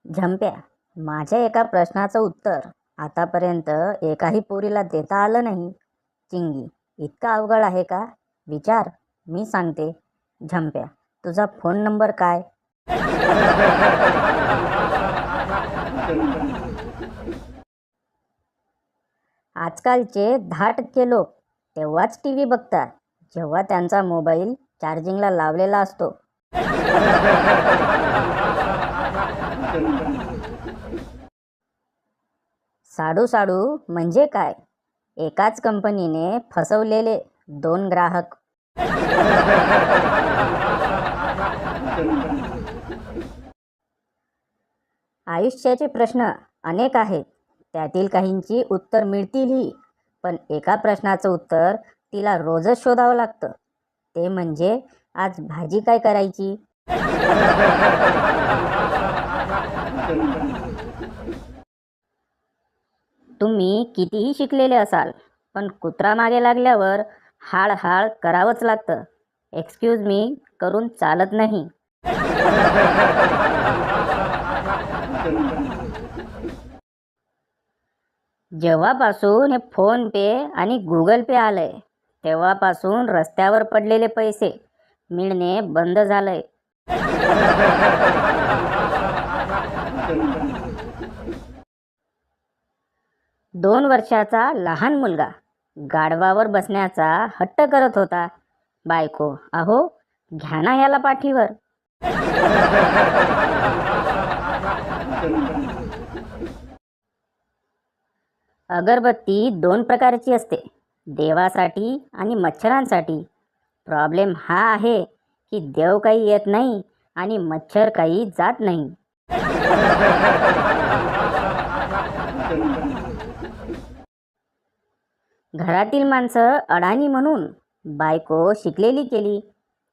झंप्या, माझ्या एका प्रश्नाचं उत्तर आतापर्यंत एकाही पोरीला देता आलं नाही. चिंगी, इतकं अवघड आहे का? विचार, मी सांगते. झंप्या, तुझा फोन नंबर काय? आजकालचे 10% लोक तेव्हाच टी व्ही बघतात जेव्हा त्यांचा मोबाईल चार्जिंगला लावलेला असतो. साडू साडू म्हणजे काय? एकाच कंपनीने फसवलेले 2 ग्राहक. आयुष्याचे प्रश्न अनेक आहेत, त्यातील काहींची उत्तर मिळतीलही, पण एका प्रश्नाचं उत्तर तिला रोजच शोधावं लागतं. ते म्हणजे आज भाजी काय करायची? तुम्ही कितीही शिकलेले असाल, पण कुत्रा मागे लागल्यावर हाळ हाळ करावंच लागतं. एक्सक्यूज मी करून चालत नाही. जेव्हापासून हे फोन पे आणि गुगल पे आलंय, तेव्हापासून रस्त्यावर पडलेले पैसे मिळणे बंद झालंय. दोन वर्षाचा लहान मुलगा गाढवावर बसण्याचा हट्ट करत होता. बायको, अहो घ्या ना याला पाठीवर. अगरबत्ती 2 प्रकारची असते, देवासाठी आणि मच्छरांसाठी. प्रॉब्लेम हा आहे की देव काही येत नाही आणि मच्छर काही जात नाही. घरातील माणसं अडाणी म्हणून बायको शिकलेली केली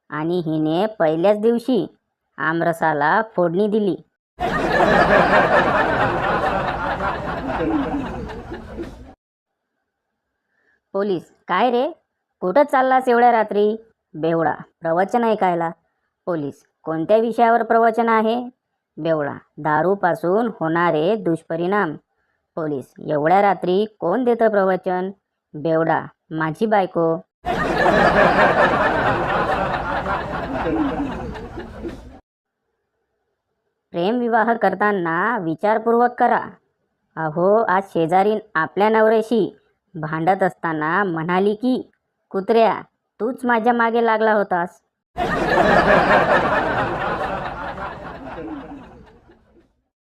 आणि हिने पहिल्याच दिवशी आमरसाला फोडणी दिली. पोलीस, काय रे, कुठं चाललास एवढ्या रात्री? बेवडा, प्रवचन ऐकायला. पोलीस, कोणत्या विषयावर प्रवचन आहे? बेवडा, दारूपासून होणारे दुष्परिणाम. पोलीस, एवढ्या रात्री कोण देतं प्रवचन? बेवडा, माझी बायको. प्रेमविवाह करताना विचारपूर्वक करा. अहो, आज शेजारीन आपल्या नवऱ्याशी भांडत असताना म्हणाली की, कुत्र्या, तूच माझ्या मागे लागला होतास.